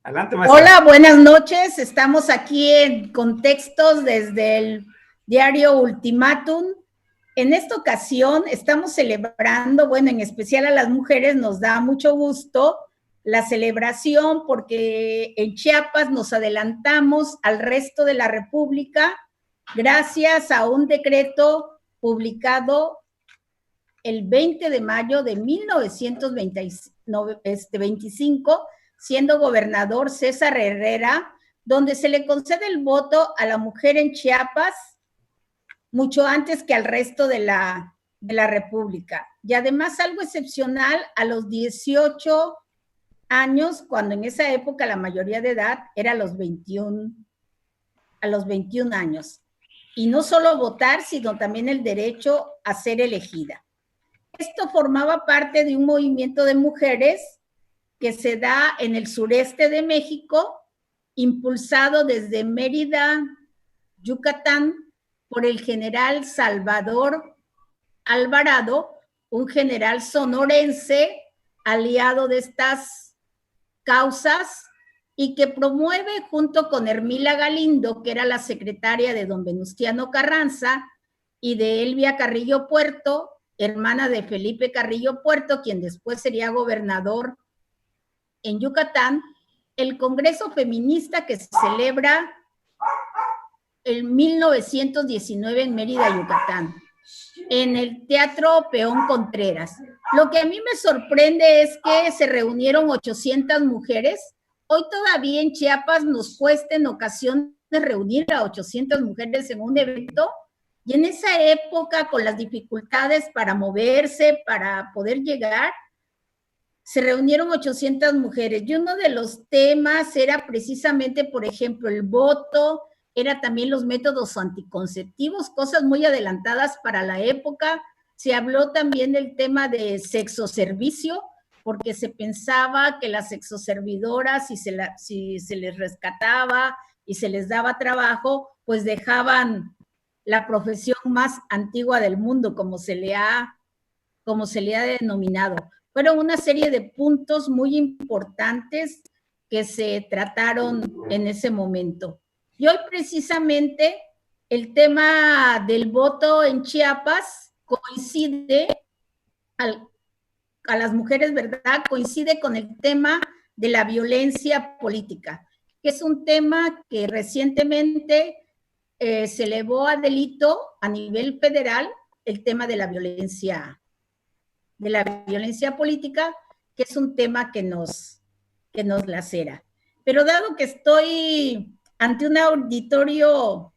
Adelante, maestra. Hola, buenas noches. Estamos aquí en Contextos desde el diario Ultimátum. En esta ocasión estamos celebrando, bueno, en especial a las mujeres nos da mucho gusto la celebración porque en Chiapas nos adelantamos al resto de la República gracias a un decreto publicado el 20 de mayo de 1925, siendo gobernador César Herrera, donde se le concede el voto a la mujer en Chiapas mucho antes que al resto de la República. Y además algo excepcional, a los 18 años, cuando en esa época la mayoría de edad era a los 21 años. Y no solo votar, sino también el derecho a ser elegida. Esto formaba parte de un movimiento de mujeres que se da en el sureste de México, impulsado desde Mérida, Yucatán, por el general Salvador Alvarado, un general sonorense aliado de estas causas y que promueve junto con Hermila Galindo, que era la secretaria de don Venustiano Carranza, y de Elvia Carrillo Puerto, hermana de Felipe Carrillo Puerto, quien después sería gobernador en Yucatán, el Congreso Feminista que se celebra en 1919 en Mérida, Yucatán, en el Teatro Peón Contreras. Lo que a mí me sorprende es que se reunieron 800 mujeres. Hoy todavía en Chiapas nos cuesta en ocasiones reunir a 800 mujeres en un evento, y en esa época, con las dificultades para moverse, para poder llegar, se reunieron 800 mujeres. Y uno de los temas era precisamente, por ejemplo, el voto, era también los métodos anticonceptivos, cosas muy adelantadas para la época. Se habló también del tema de sexoservicio, porque se pensaba que las sexoservidoras, si se les rescataba y se les daba trabajo, pues dejaban la profesión más antigua del mundo, como se le ha denominado. Fueron una serie de puntos muy importantes que se trataron en ese momento. Y hoy precisamente el tema del voto en Chiapas coincide, a las mujeres, ¿verdad? Coincide con el tema de la violencia política, que es un tema que recientemente se elevó a delito a nivel federal, el tema de la violencia política, que es un tema que nos lacera. Pero dado que estoy ante un auditorio,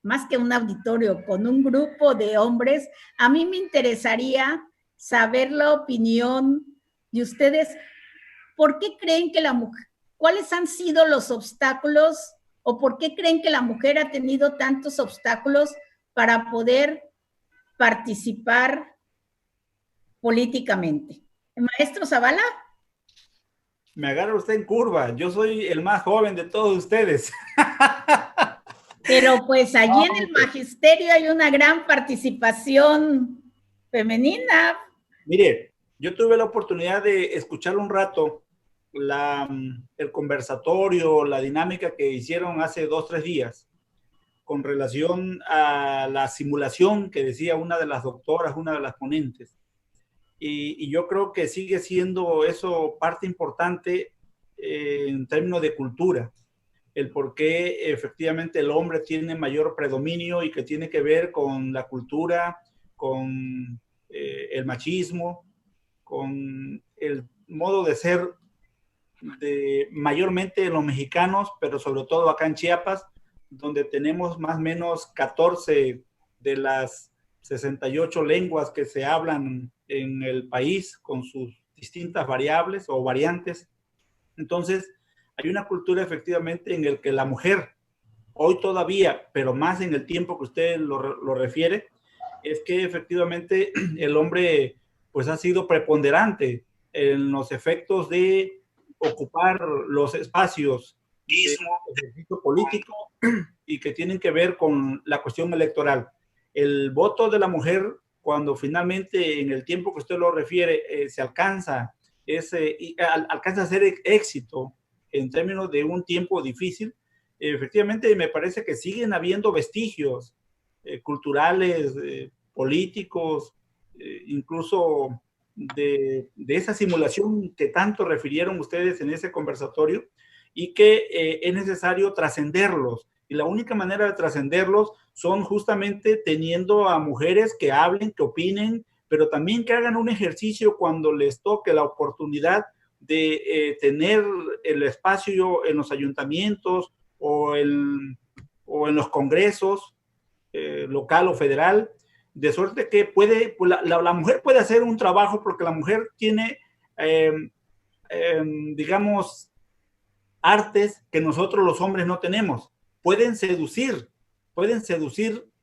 más que un auditorio, con un grupo de hombres, a mí me interesaría saber la opinión de ustedes. ¿Por qué creen que la mujer, cuáles han sido los obstáculos o por qué creen que la mujer ha tenido tantos obstáculos para poder participar políticamente? Maestro Zavala. Me agarra usted en curva. Yo soy el más joven de todos ustedes. Pero pues allí en el magisterio hay una gran participación femenina. Mire, yo tuve la oportunidad de escuchar un rato el conversatorio, la dinámica que hicieron hace 2-3 días con relación a la simulación que decía una de las doctoras, una de las ponentes. Y yo creo que sigue siendo eso parte importante en términos de cultura, el por qué efectivamente el hombre tiene mayor predominio y que tiene que ver con la cultura, con el machismo, con el modo de ser de mayormente los mexicanos, pero sobre todo acá en Chiapas, donde tenemos más o menos 14 de las 68 lenguas que se hablan en el país con sus distintas variables o variantes. Entonces, hay una cultura efectivamente en el que la mujer, hoy todavía, pero más en el tiempo que usted lo refiere, es que efectivamente el hombre pues ha sido preponderante en los efectos de ocupar los espacios de ejercicio político y que tienen que ver con la cuestión electoral. El voto de la mujer cuando finalmente en el tiempo que usted lo refiere se alcanza alcanza a ser éxito en términos de un tiempo difícil, efectivamente me parece que siguen habiendo vestigios culturales, políticos, incluso de esa simulación que tanto refirieron ustedes en ese conversatorio, y que es necesario trascenderlos. Y la única manera de trascenderlos son justamente teniendo a mujeres que hablen, que opinen, pero también que hagan un ejercicio cuando les toque la oportunidad de tener el espacio en los ayuntamientos o en los congresos local o federal, de suerte que puede, pues la mujer puede hacer un trabajo, porque la mujer tiene, digamos, artes que nosotros los hombres no tenemos. Pueden seducir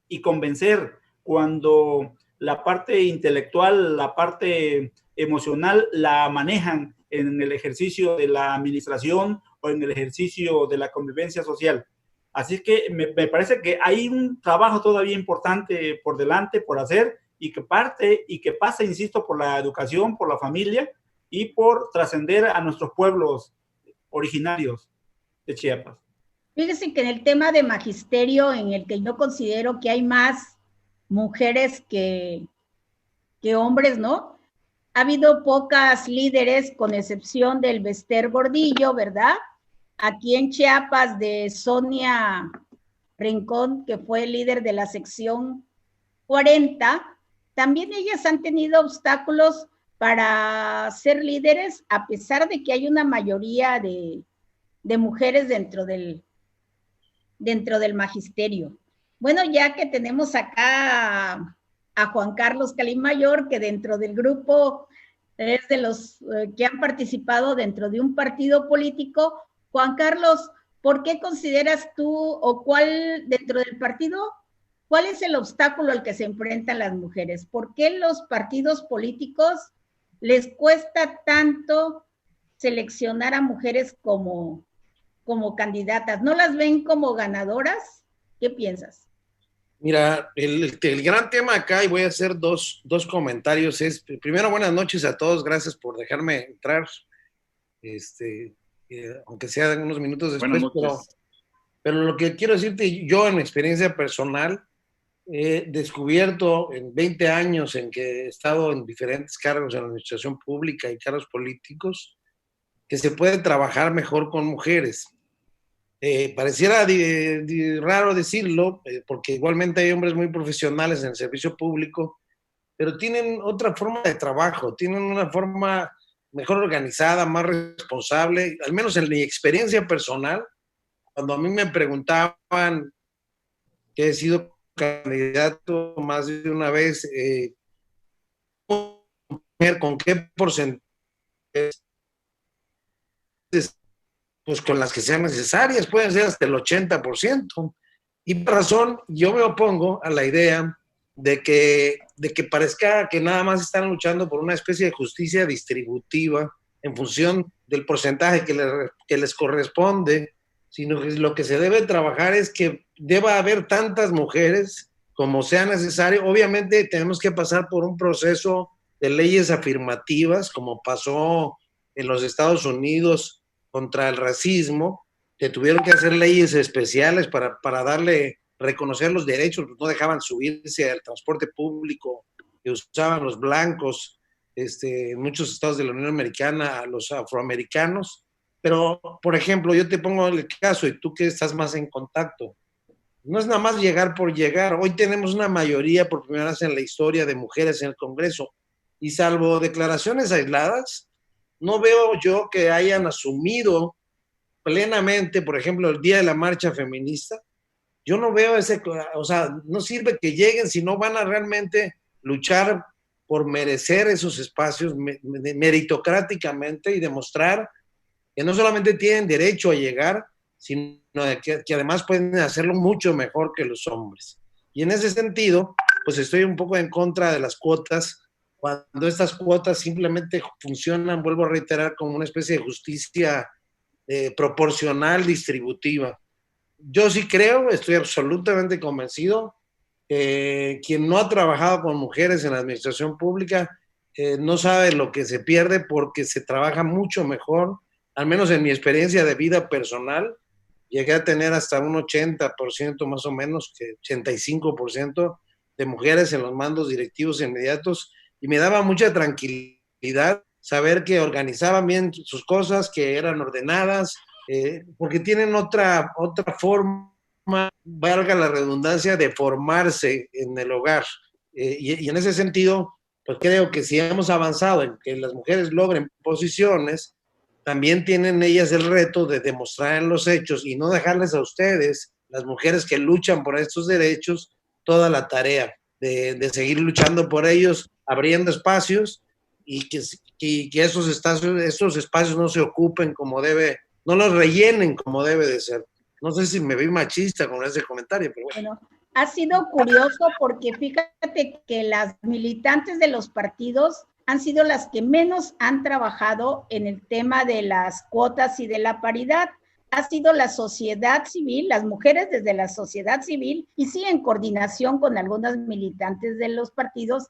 y convencer cuando la parte intelectual, la parte emocional la manejan en el ejercicio de la administración o en el ejercicio de la convivencia social. Así que me parece que hay un trabajo todavía importante por delante, por hacer, y que pasa, insisto, por la educación, por la familia y por trascender a nuestros pueblos originarios de Chiapas. Fíjense que en el tema de magisterio, en el que yo considero que hay más mujeres que hombres, ¿no? Ha habido pocas líderes, con excepción del Bester Gordillo, ¿verdad? Aquí en Chiapas, de Sonia Rincón, que fue líder de la sección 40, también ellas han tenido obstáculos para ser líderes, a pesar de que hay una mayoría de mujeres dentro del magisterio. Bueno, ya que tenemos acá a Juan Carlos Calimayor, que dentro del grupo es de los que han participado dentro de un partido político. Juan Carlos, ¿por qué consideras tú, o cuál dentro del partido, cuál es el obstáculo al que se enfrentan las mujeres? ¿Por qué los partidos políticos les cuesta tanto seleccionar a mujeres como candidatas? ¿No las ven como ganadoras? ¿Qué piensas? Mira, el gran tema acá, y voy a hacer dos comentarios, es, primero, buenas noches a todos, gracias por dejarme entrar, aunque sea unos minutos después, pero lo que quiero decirte, yo en mi experiencia personal, he descubierto en 20 años en que he estado en diferentes cargos en la administración pública y cargos políticos, que se puede trabajar mejor con mujeres. Pareciera raro decirlo, porque igualmente hay hombres muy profesionales en el servicio público, pero tienen otra forma de trabajo, tienen una forma mejor organizada, más responsable, al menos en mi experiencia personal. Cuando a mí me preguntaban, que he sido candidato más de una vez, ¿con qué porcentaje? Pues con las que sean necesarias, pueden ser hasta el 80%. Y por razón, yo me opongo a la idea de que parezca que nada más están luchando por una especie de justicia distributiva en función del porcentaje que les corresponde, sino que lo que se debe trabajar es que deba haber tantas mujeres como sea necesario. Obviamente tenemos que pasar por un proceso de leyes afirmativas, como pasó en los Estados Unidos contra el racismo, que tuvieron que hacer leyes especiales para reconocer los derechos, no dejaban subirse al transporte público que usaban los blancos, en muchos estados de la Unión Americana, a los afroamericanos. Pero, por ejemplo, yo te pongo el caso, y tú que estás más en contacto, no es nada más llegar por llegar. Hoy tenemos una mayoría por primera vez en la historia de mujeres en el Congreso, y salvo declaraciones aisladas, no veo yo que hayan asumido plenamente, por ejemplo, el día de la marcha feminista. Yo no veo o sea, no sirve que lleguen si no van a realmente luchar por merecer esos espacios meritocráticamente y demostrar que no solamente tienen derecho a llegar, sino que además pueden hacerlo mucho mejor que los hombres. Y en ese sentido, pues estoy un poco en contra de las cuotas, cuando estas cuotas simplemente funcionan, vuelvo a reiterar, como una especie de justicia proporcional, distributiva. Yo sí creo, estoy absolutamente convencido, quien no ha trabajado con mujeres en la administración pública no sabe lo que se pierde porque se trabaja mucho mejor, al menos en mi experiencia de vida personal. Llegué a tener hasta un 80% más o menos, que 85% de mujeres en los mandos directivos inmediatos, y me daba mucha tranquilidad saber que organizaban bien sus cosas, que eran ordenadas, porque tienen otra forma, valga la redundancia, de formarse en el hogar. Y en ese sentido, pues creo que si hemos avanzado en que las mujeres logren posiciones, también tienen ellas el reto de demostrar en los hechos y no dejarles a ustedes, las mujeres que luchan por estos derechos, toda la tarea de seguir luchando por ellos, abriendo espacios y que esos espacios no se ocupen como debe, no los rellenen como debe de ser. No sé si me vi machista con ese comentario, pero bueno. Ha sido curioso porque fíjate que las militantes de los partidos han sido las que menos han trabajado en el tema de las cuotas y de la paridad. Ha sido la sociedad civil, las mujeres desde la sociedad civil, y sí en coordinación con algunas militantes de los partidos,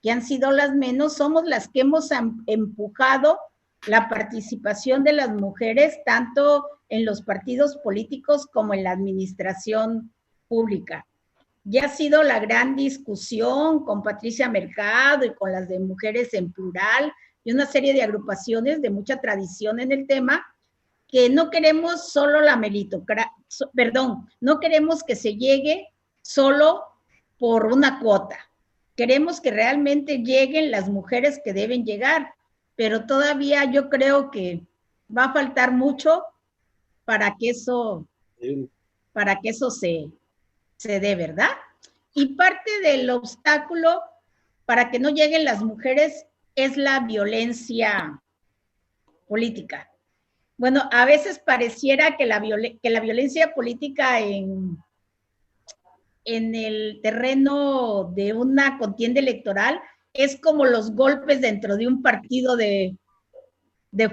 que han sido las menos. Somos las que hemos empujado la participación de las mujeres, tanto en los partidos políticos como en la administración pública. Ya ha sido la gran discusión con Patricia Mercado y con las de Mujeres en Plural y una serie de agrupaciones de mucha tradición en el tema, que no queremos solo la meritocracia, no queremos que se llegue solo por una cuota. Queremos que realmente lleguen las mujeres que deben llegar, pero todavía yo creo que va a faltar mucho para que eso se dé, ¿verdad? Y parte del obstáculo para que no lleguen las mujeres es la violencia política. Bueno, a veces pareciera que la violencia política en el terreno de una contienda electoral es como los golpes dentro de un partido de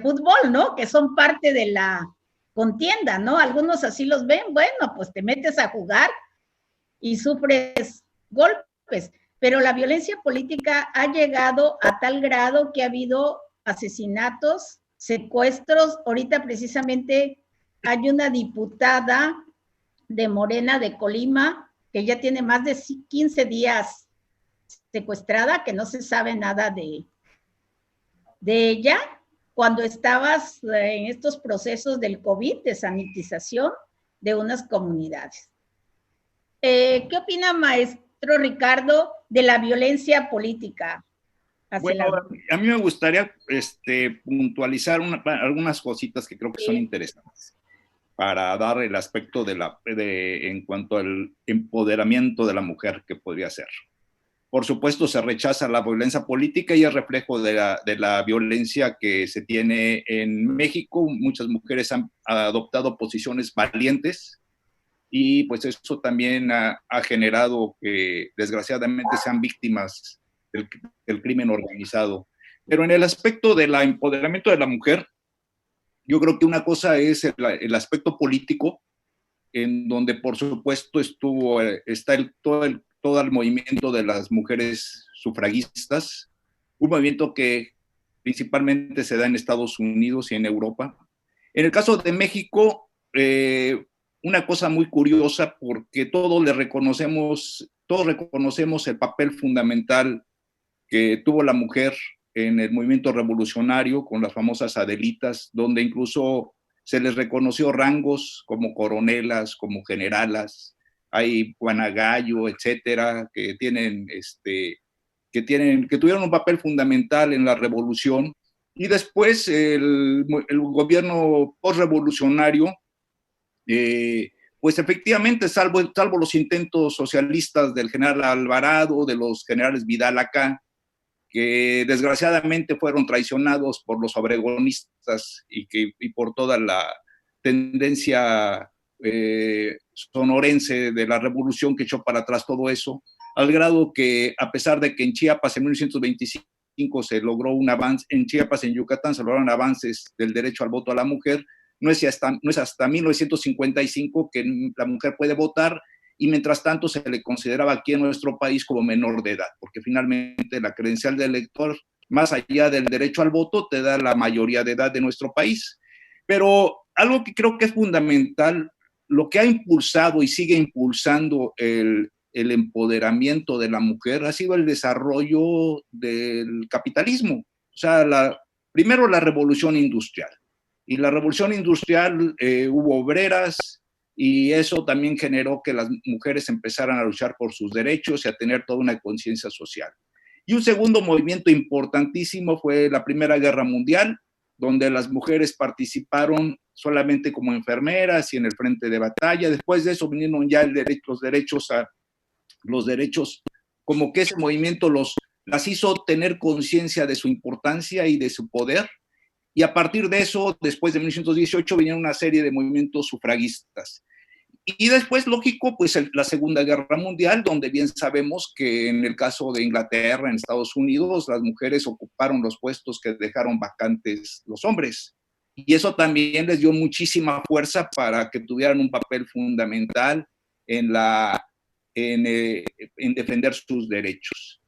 fútbol, ¿no? Que son parte de la contienda, ¿no? Algunos así los ven, bueno, pues te metes a jugar y sufres golpes, pero la violencia política ha llegado a tal grado que ha habido asesinatos, secuestros. Ahorita precisamente hay una diputada de Morena de Colima que ya tiene más de 15 días secuestrada, que no se sabe nada de ella, cuando estabas en estos procesos del COVID, de sanitización de unas comunidades. ¿Qué opina, maestro Ricardo, de la violencia política? Bueno, a mí me gustaría puntualizar algunas cositas que creo que son interesantes para dar el aspecto en cuanto al empoderamiento de la mujer que podría ser. Por supuesto, se rechaza la violencia política y es reflejo de la violencia que se tiene en México. Muchas mujeres han adoptado posiciones valientes y pues eso también ha generado que desgraciadamente sean víctimas del crimen organizado. Pero en el aspecto del empoderamiento de la mujer, yo creo que una cosa es el aspecto político, en donde por supuesto está todo el movimiento de las mujeres sufragistas, un movimiento que principalmente se da en Estados Unidos y en Europa. En el caso de México, una cosa muy curiosa, porque todos reconocemos el papel fundamental que tuvo la mujer en el movimiento revolucionario con las famosas Adelitas, donde incluso se les reconoció rangos como coronelas, como generalas. Hay Juana Gallo, etcétera, que tuvieron un papel fundamental en la revolución. Y después el gobierno postrevolucionario, pues efectivamente, salvo los intentos socialistas del general Alvarado, de los generales Vidal acá, que desgraciadamente fueron traicionados por los obregonistas y por toda la tendencia sonorense de la revolución que echó para atrás todo eso, al grado que, a pesar de que en Chiapas en 1925 se logró un avance, en Chiapas, en Yucatán, se lograron avances del derecho al voto a la mujer, no es hasta 1955 que la mujer puede votar, y mientras tanto se le consideraba aquí en nuestro país como menor de edad, porque finalmente la credencial de elector, más allá del derecho al voto, te da la mayoría de edad de nuestro país. Pero algo que creo que es fundamental, lo que ha impulsado y sigue impulsando el empoderamiento de la mujer ha sido el desarrollo del capitalismo. O sea, primero la revolución industrial. Y la revolución industrial hubo obreras, y eso también generó que las mujeres empezaran a luchar por sus derechos y a tener toda una conciencia social. Y un segundo movimiento importantísimo fue la Primera Guerra Mundial, donde las mujeres participaron solamente como enfermeras y en el frente de batalla. Después de eso vinieron ya los derechos, como que ese movimiento las hizo tener conciencia de su importancia y de su poder. Y a partir de eso, después de 1918, vinieron una serie de movimientos sufragistas. Y después, lógico, pues la Segunda Guerra Mundial, donde bien sabemos que en el caso de Inglaterra, en Estados Unidos, las mujeres ocuparon los puestos que dejaron vacantes los hombres. Y eso también les dio muchísima fuerza para que tuvieran un papel fundamental en defender sus derechos.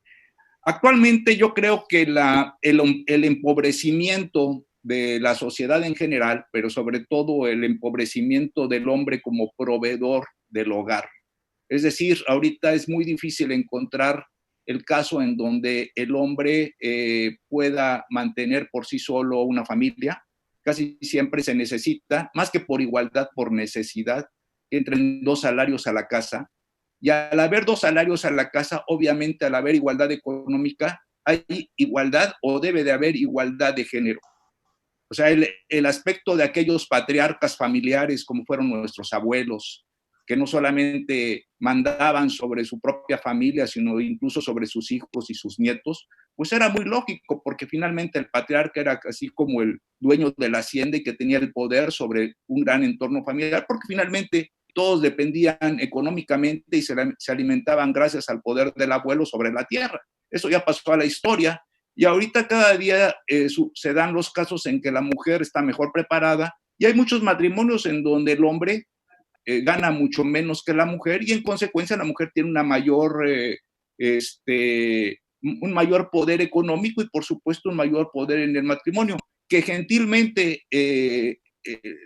Actualmente yo creo que el empobrecimiento de la sociedad en general, pero sobre todo el empobrecimiento del hombre como proveedor del hogar. Es decir, ahorita es muy difícil encontrar el caso en donde el hombre pueda mantener por sí solo una familia. Casi siempre se necesita, más que por igualdad, por necesidad, que entren 2 salarios a la casa. Y al haber 2 salarios a la casa, obviamente al haber igualdad económica, hay igualdad o debe de haber igualdad de género. O sea, el aspecto de aquellos patriarcas familiares como fueron nuestros abuelos, que no solamente mandaban sobre su propia familia, sino incluso sobre sus hijos y sus nietos, pues era muy lógico, porque finalmente el patriarca era así como el dueño de la hacienda y que tenía el poder sobre un gran entorno familiar, porque finalmente todos dependían económicamente y se alimentaban gracias al poder del abuelo sobre la tierra. Eso ya pasó a la historia. Y ahorita cada día se dan los casos en que la mujer está mejor preparada y hay muchos matrimonios en donde el hombre gana mucho menos que la mujer y en consecuencia la mujer tiene un mayor poder económico y por supuesto un mayor poder en el matrimonio. Que gentilmente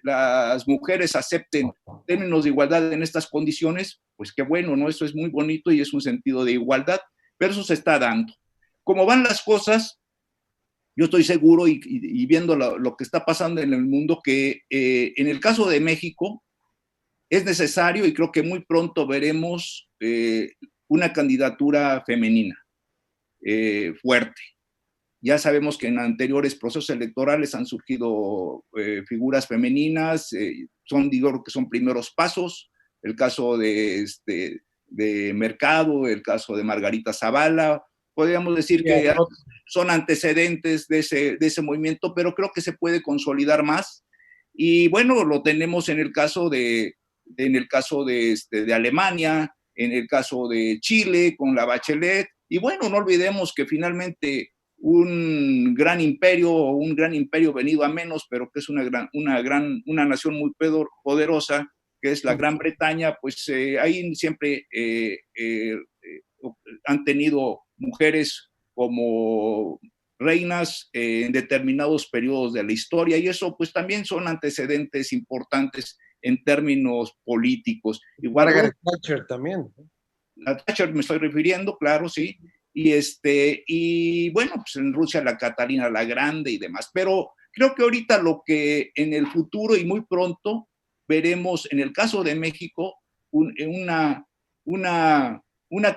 las mujeres acepten términos de igualdad en estas condiciones, pues qué bueno, ¿no? Eso es muy bonito y es un sentido de igualdad, pero eso se está dando. Como van las cosas, yo estoy seguro y viendo lo que está pasando en el mundo, que en el caso de México es necesario y creo que muy pronto veremos una candidatura femenina fuerte. Ya sabemos que en anteriores procesos electorales han surgido figuras femeninas, digo que son primeros pasos, el caso de Mercado, el caso de Margarita Zavala. Podríamos decir que son antecedentes de ese movimiento, pero creo que se puede consolidar más. Y bueno, lo tenemos en el caso de Alemania, en el caso de Chile, con la Bachelet. Y bueno, no olvidemos que finalmente un gran imperio venido a menos, pero que es una nación muy poderosa, que es la Gran Bretaña, pues ahí siempre han tenido mujeres como reinas en determinados periodos de la historia y eso pues también son antecedentes importantes en términos políticos. Igual Margaret Thatcher también. A Thatcher me estoy refiriendo, claro, sí. Y bueno, pues en Rusia la Catalina la Grande y demás. Pero creo que ahorita lo que en el futuro y muy pronto veremos en el caso de México una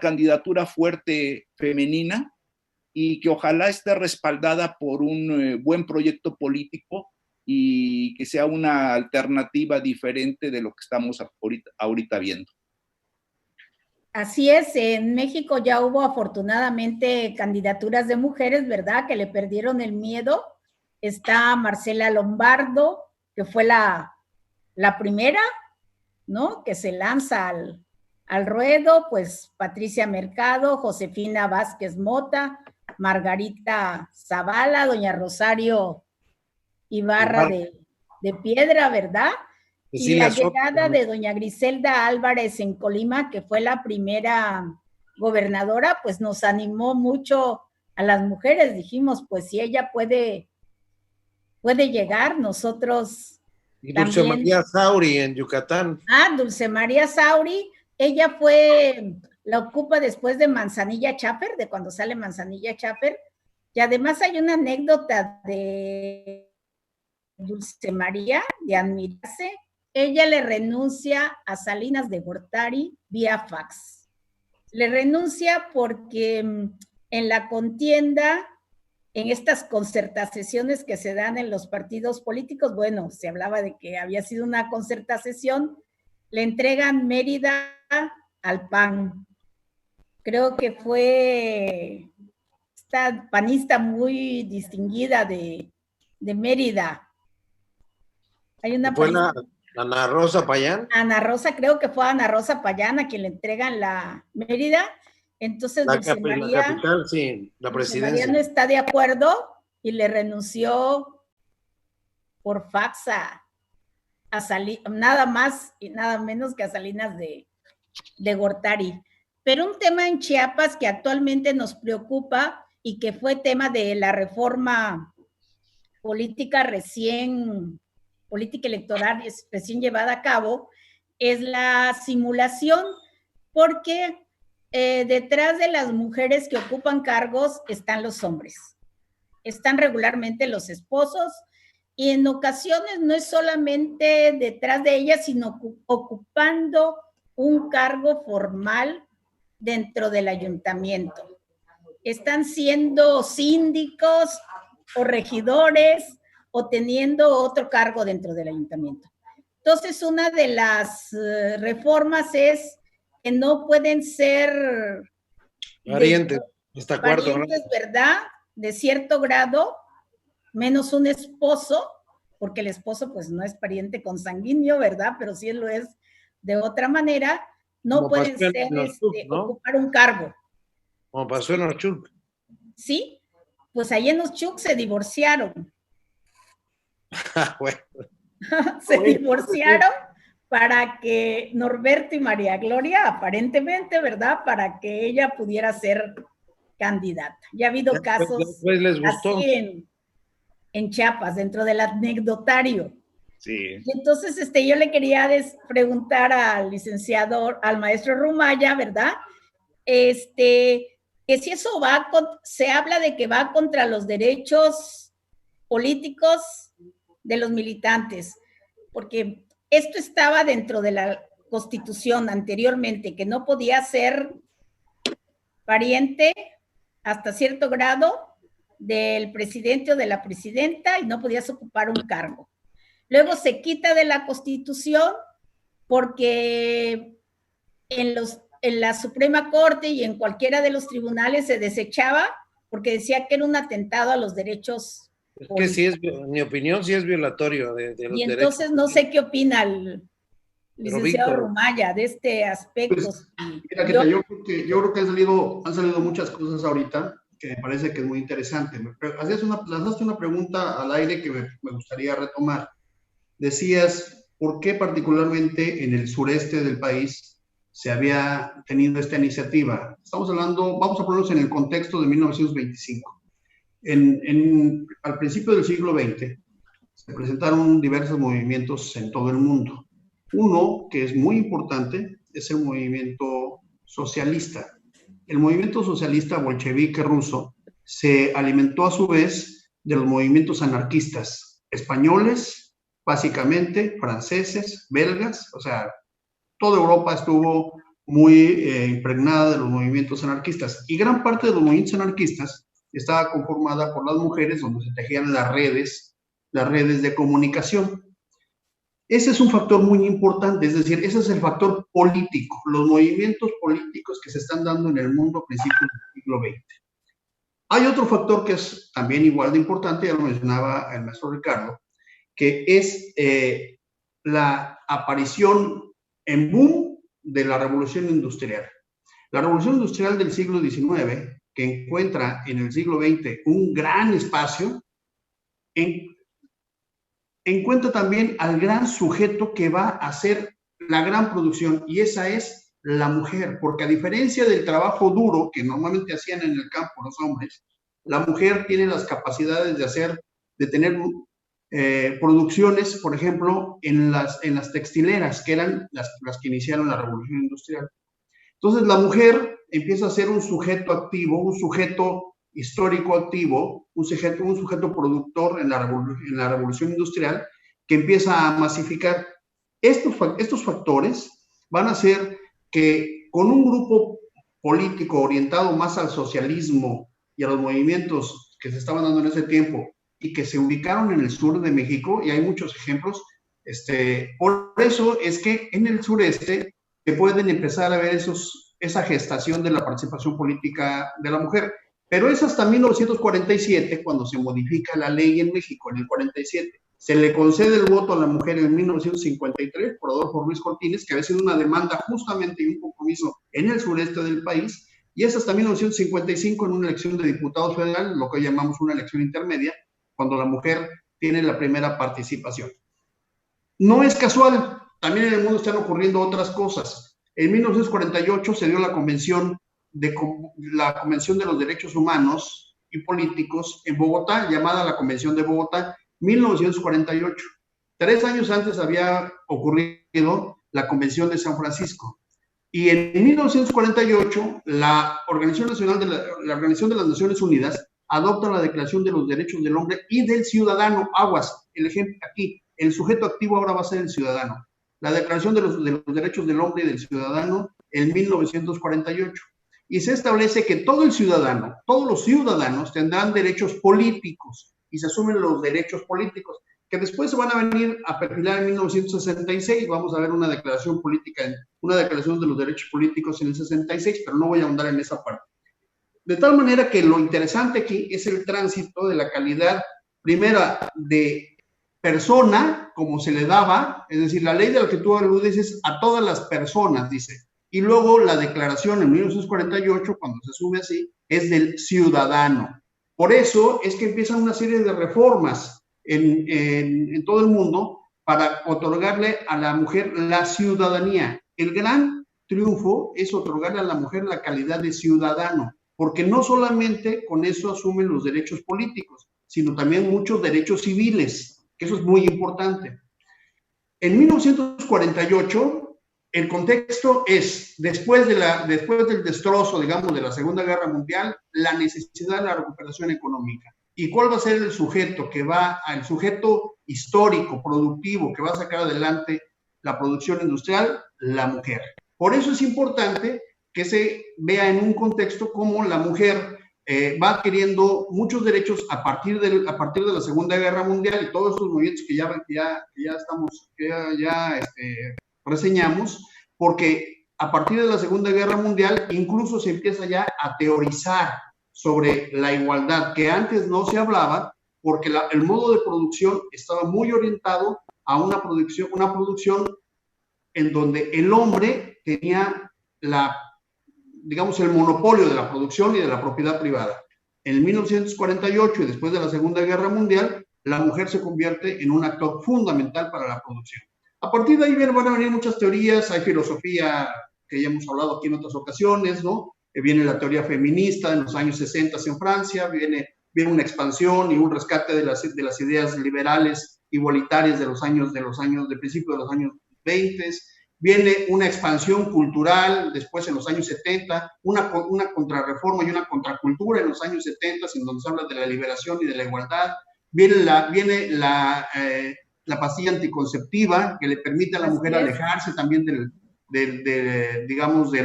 candidatura fuerte femenina y que ojalá esté respaldada por un buen proyecto político y que sea una alternativa diferente de lo que estamos ahorita viendo. Así es, en México ya hubo afortunadamente candidaturas de mujeres, ¿verdad? Que le perdieron el miedo. Está Marcela Lombardo, que fue la primera, ¿no? Que se lanza al ruedo, pues Patricia Mercado, Josefina Vázquez Mota, Margarita Zavala, doña Rosario Ibarra de Piedra, ¿verdad? Y la llegada de doña Griselda Álvarez en Colima, que fue la primera gobernadora, pues nos animó mucho a las mujeres. Dijimos, pues si ella puede llegar, nosotros y Dulce también. María Sauri en Yucatán. Dulce María Sauri, ella la ocupa después de Manzanilla Chaffer, de cuando sale Manzanilla Chaffer, y además hay una anécdota de Dulce María, de admirarse. Ella le renuncia a Salinas de Gortari vía fax. Le renuncia porque en la contienda, en estas concertaciones que se dan en los partidos políticos, bueno, se hablaba de que había sido una concertación, le entregan Mérida al PAN. Creo que fue esta panista muy distinguida de Mérida. Hay una panista. Ana Rosa Payán. Ana Rosa, creo que fue Ana Rosa Payán a quien le entregan la Mérida. Entonces, Dulce María, la capital, sí, la presidencia. Dulce María no está de acuerdo y le renunció por fax nada más y nada menos que a Salinas de Gortari. Pero un tema en Chiapas que actualmente nos preocupa y que fue tema de la reforma política electoral recién llevada a cabo, es la simulación, porque detrás de las mujeres que ocupan cargos están los hombres. Están regularmente los esposos y en ocasiones no es solamente detrás de ellas, sino ocupando un cargo formal dentro del ayuntamiento. Están siendo síndicos o regidores o teniendo otro cargo dentro del ayuntamiento. Entonces, una de las reformas es que no pueden ser parientes, hasta cuarto, parientes, ¿verdad? De cierto grado, menos un esposo, porque el esposo pues no es pariente consanguíneo, ¿verdad? Pero sí lo es de otra manera, no como pueden ser, ¿no? Ocupar un cargo. Como pasó en Ochuc. Sí, pues ahí en Ochuc se divorciaron. Bueno. Se divorciaron para que Norberto y María Gloria, aparentemente, ¿verdad? Para que ella pudiera ser candidata. Ya ha habido casos les gustó. Así en Chiapas, dentro del anecdotario. Sí. Y entonces yo le quería preguntar al licenciado, al maestro Rumaya, ¿verdad? Que si eso se habla de que va contra los derechos políticos de los militantes, porque esto estaba dentro de la Constitución anteriormente, que no podía ser pariente hasta cierto grado del presidente o de la presidenta y no podías ocupar un cargo. Luego se quita de la Constitución porque en la Suprema Corte y en cualquiera de los tribunales se desechaba porque decía que era un atentado a los derechos. Es que sí es, en mi opinión, sí es violatorio de los derechos. Y entonces no sé qué opina el licenciado Rumaya de este aspecto. Pues, mira, yo creo que han salido muchas cosas ahorita que me parece que es muy interesante. Lanzaste una pregunta al aire que me gustaría retomar. Decías, ¿por qué particularmente en el sureste del país se había tenido esta iniciativa? Estamos hablando, vamos a ponernos en el contexto de 1925. Al principio del siglo XX se presentaron diversos movimientos en todo el mundo. Uno que es muy importante es el movimiento socialista. El movimiento socialista bolchevique ruso se alimentó a su vez de los movimientos anarquistas españoles, básicamente franceses, belgas, o sea, toda Europa estuvo muy impregnada de los movimientos anarquistas y gran parte de los movimientos anarquistas estaba conformada por las mujeres donde se tejían las redes de comunicación. Ese es un factor muy importante, es decir, ese es el factor político, los movimientos políticos que se están dando en el mundo a principios del siglo XX. Hay otro factor que es también igual de importante, ya lo mencionaba el maestro Ricardo, que es la aparición en boom de la revolución industrial. La revolución industrial del siglo XIX, que encuentra en el siglo XX un gran espacio, en cuenta también al gran sujeto que va a hacer la gran producción, y esa es la mujer, porque a diferencia del trabajo duro que normalmente hacían en el campo los hombres, la mujer tiene las capacidades de tener producciones, por ejemplo, en las textileras, que eran las que iniciaron la revolución industrial. Entonces la mujer empieza a ser un sujeto activo, un sujeto histórico activo, un sujeto productor en la revolución industrial, que empieza a masificar. Estos factores van a hacer que con un grupo político orientado más al socialismo y a los movimientos que se estaban dando en ese tiempo y que se ubicaron en el sur de México, y hay muchos ejemplos, por eso es que en el sureste se pueden empezar a ver esa gestación de la participación política de la mujer. Pero es hasta 1947 cuando se modifica la ley en México, en el 47. Se le concede el voto a la mujer en 1953 por Adolfo Ruiz Cortines, que había sido una demanda justamente y un compromiso en el sureste del país, y es hasta 1955 en una elección de diputados federales, lo que llamamos una elección intermedia, cuando la mujer tiene la primera participación. No es casual, también en el mundo están ocurriendo otras cosas. En 1948 se dio la Convención de los Derechos Humanos y Políticos en Bogotá, llamada la Convención de Bogotá, 1948. 3 años antes había ocurrido la Convención de San Francisco. Y en 1948, la Organización de las Naciones Unidas adopta la Declaración de los Derechos del Hombre y del Ciudadano. Aguas, el ejemplo aquí, el sujeto activo ahora va a ser el ciudadano. La Declaración de los Derechos del Hombre y del Ciudadano en 1948. Y se establece que todo el ciudadano, todos los ciudadanos tendrán derechos políticos y se asumen los derechos políticos, que después se van a venir a perfilar en 1966. Vamos a ver una declaración política, una declaración de los derechos políticos en el 66, pero no voy a ahondar en esa parte. De tal manera que lo interesante aquí es el tránsito de la calidad, primera, de persona, como se le daba, es decir, la ley de la que tú aludes es a todas las personas, dice. Y luego la declaración en 1948, cuando se sube así, es del ciudadano. Por eso es que empiezan una serie de reformas en todo el mundo para otorgarle a la mujer la ciudadanía. El gran triunfo es otorgarle a la mujer la calidad de ciudadano, porque no solamente con eso asumen los derechos políticos, sino también muchos derechos civiles, que eso es muy importante. En 1948, el contexto es, después del destrozo, digamos, de la Segunda Guerra Mundial, la necesidad de la recuperación económica. ¿Y cuál va a ser el sujeto el sujeto histórico, productivo, que va a sacar adelante la producción industrial? La mujer. Por eso es importante que se vea en un contexto como la mujer va adquiriendo muchos derechos a partir de la Segunda Guerra Mundial y todos estos movimientos que ya reseñamos, porque a partir de la Segunda Guerra Mundial incluso se empieza ya a teorizar sobre la igualdad, que antes no se hablaba, porque el modo de producción estaba muy orientado a una producción en donde el hombre tenía el monopolio de la producción y de la propiedad privada. En 1948 y después de la Segunda Guerra Mundial, la mujer se convierte en un actor fundamental para la producción. A partir de ahí van a venir muchas teorías, hay filosofía que ya hemos hablado aquí en otras ocasiones, ¿no? Viene la teoría feminista en los años 60 en Francia, viene una expansión y un rescate de las ideas liberales igualitarias de principio de los años 20, viene una expansión cultural después en los años 70, una contrarreforma y una contracultura en los años 70, en donde se habla de la liberación y de la igualdad, viene la pastilla anticonceptiva, que le permite a la mujer alejarse también del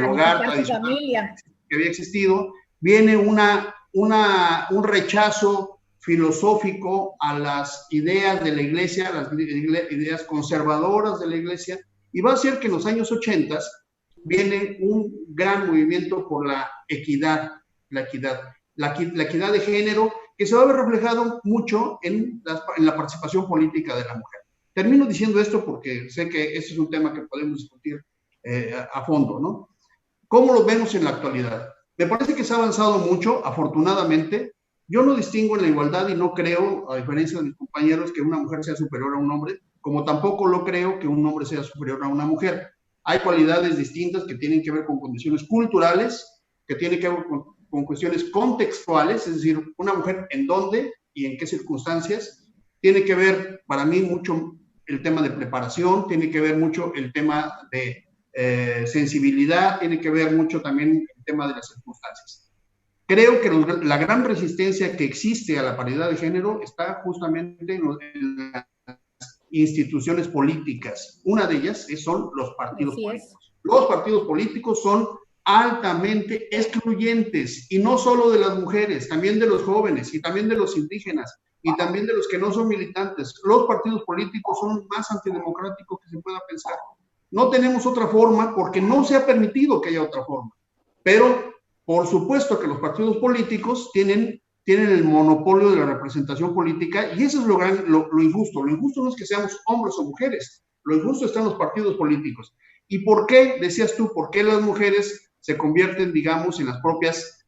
hogar tradicional que había existido. Viene un rechazo filosófico a las ideas de la Iglesia, a las ideas conservadoras de la Iglesia, y va a ser que en los años 80 viene un gran movimiento por la equidad de género, que se va a ver reflejado mucho en la participación política de la mujer. Termino diciendo esto porque sé que este es un tema que podemos discutir a fondo, ¿no? ¿Cómo lo vemos en la actualidad? Me parece que se ha avanzado mucho, afortunadamente. Yo no distingo en la igualdad y no creo, a diferencia de mis compañeros, que una mujer sea superior a un hombre, como tampoco lo creo que un hombre sea superior a una mujer. Hay cualidades distintas que tienen que ver con condiciones culturales, que tienen que ver con cuestiones contextuales, es decir, una mujer en dónde y en qué circunstancias. Tiene que ver, para mí, mucho el tema de preparación, tiene que ver mucho el tema de sensibilidad, tiene que ver mucho también el tema de las circunstancias. Creo que la gran resistencia que existe a la paridad de género está justamente en las instituciones políticas. Una de ellas son los partidos políticos. Los partidos políticos son altamente excluyentes, y no solo de las mujeres, también de los jóvenes, y también de los indígenas, y también de los que no son militantes. Los partidos políticos son más antidemocráticos que se pueda pensar. No tenemos otra forma porque no se ha permitido que haya otra forma. Pero por supuesto que los partidos políticos tienen el monopolio de la representación política, y eso es lo injusto. Lo injusto no es que seamos hombres o mujeres, lo injusto está en los partidos políticos. ¿Y por qué, decías tú, por qué las mujeres se convierten, digamos, en las propias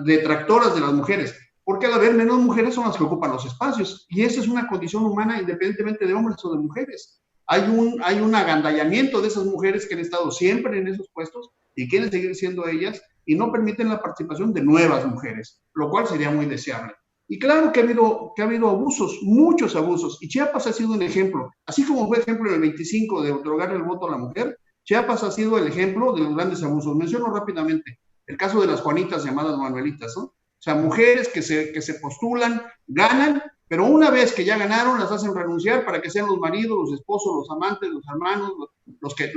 detractoras de las mujeres? Porque al haber menos mujeres son las que ocupan los espacios, y esa es una condición humana independientemente de hombres o de mujeres. Hay un agandallamiento de esas mujeres que han estado siempre en esos puestos y quieren seguir siendo ellas, y no permiten la participación de nuevas mujeres, lo cual sería muy deseable. Y claro que ha habido abusos, muchos abusos, y Chiapas ha sido un ejemplo. Así como fue ejemplo en el 25 de otorgar el voto a la mujer, Chiapas ha sido el ejemplo de los grandes abusos. Menciono rápidamente el caso de las Juanitas llamadas Manuelitas, ¿no? O sea, mujeres que se postulan, ganan, pero una vez que ya ganaron, las hacen renunciar para que sean los maridos, los esposos, los amantes, los hermanos, los que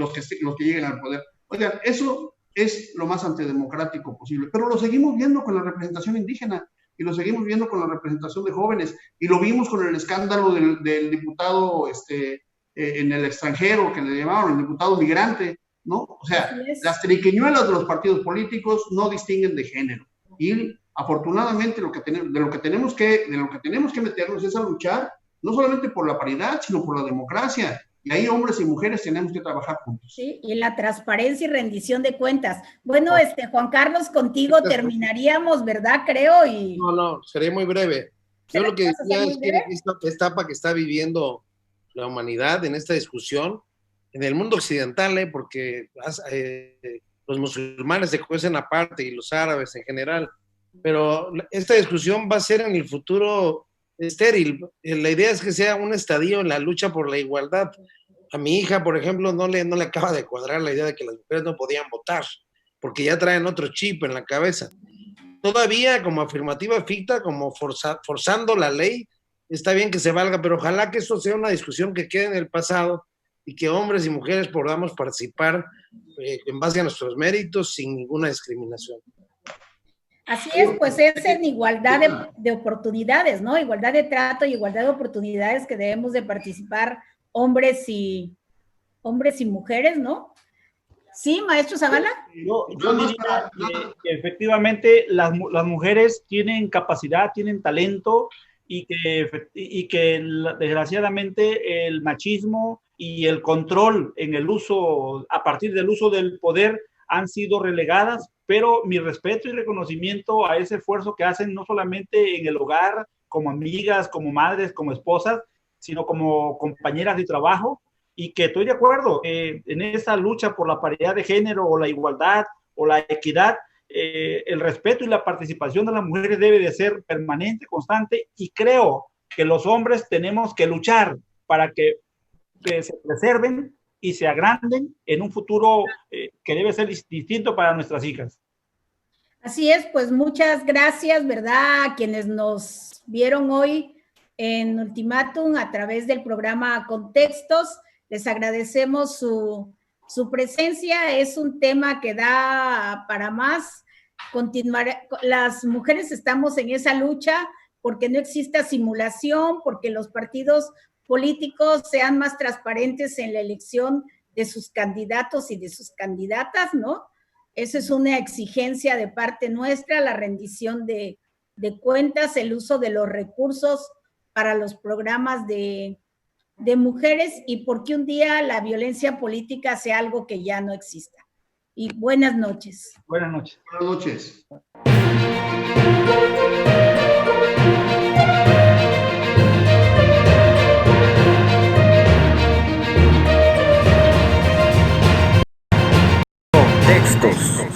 lleguen al poder. Oigan, eso es lo más antidemocrático posible, pero lo seguimos viendo con la representación indígena, y lo seguimos viendo con la representación de jóvenes, y lo vimos con el escándalo del diputado en el extranjero, que le llamaron el diputado migrante, ¿no? O sea, las triquiñuelas de los partidos políticos no distinguen de género, y afortunadamente de lo que tenemos que meternos es a luchar, no solamente por la paridad, sino por la democracia. Y ahí hombres y mujeres tenemos que trabajar juntos. Sí, y la transparencia y rendición de cuentas. Bueno, Juan Carlos, contigo terminaríamos, ¿verdad? Creo. No, seré muy breve. Yo lo que decía es que esta etapa que está viviendo la humanidad en esta discusión, en el mundo occidental, porque los musulmanes se cuecen aparte y los árabes en general, pero esta discusión va a ser en el futuro estéril. La idea es que sea un estadio en la lucha por la igualdad. A mi hija, por ejemplo, no le acaba de cuadrar la idea de que las mujeres no podían votar, porque ya traen otro chip en la cabeza. Todavía como afirmativa ficta, como forzando la ley, está bien que se valga, pero ojalá que esto sea una discusión que quede en el pasado y que hombres y mujeres podamos participar en base a nuestros méritos sin ninguna discriminación. Así es, pues es en igualdad de oportunidades, ¿no? Igualdad de trato y igualdad de oportunidades que debemos de participar hombres y mujeres, ¿no? ¿Sí, maestro Zavala? Yo diría que efectivamente las mujeres tienen capacidad, tienen talento, y que desgraciadamente el machismo y el control en el uso, a partir del uso del poder, han sido relegadas, pero mi respeto y reconocimiento a ese esfuerzo que hacen no solamente en el hogar, como amigas, como madres, como esposas, sino como compañeras de trabajo, y que estoy de acuerdo en esa lucha por la paridad de género o la igualdad o la equidad. El respeto y la participación de las mujeres debe de ser permanente, constante, y creo que los hombres tenemos que luchar para que se preserven y se agranden en un futuro que debe ser distinto para nuestras hijas. Así es, pues muchas gracias, ¿verdad?, a quienes nos vieron hoy en Ultimátum a través del programa Contextos. Les agradecemos su presencia. Es un tema que da para más. Continuar, las mujeres estamos en esa lucha porque no exista simulación, porque los partidos políticos sean más transparentes en la elección de sus candidatos y de sus candidatas, ¿no? Esa es una exigencia de parte nuestra, la rendición de cuentas, el uso de los recursos para los programas de mujeres, y porque un día la violencia política sea algo que ya no exista. Y buenas noches. Buenas noches. Buenas noches. Textos.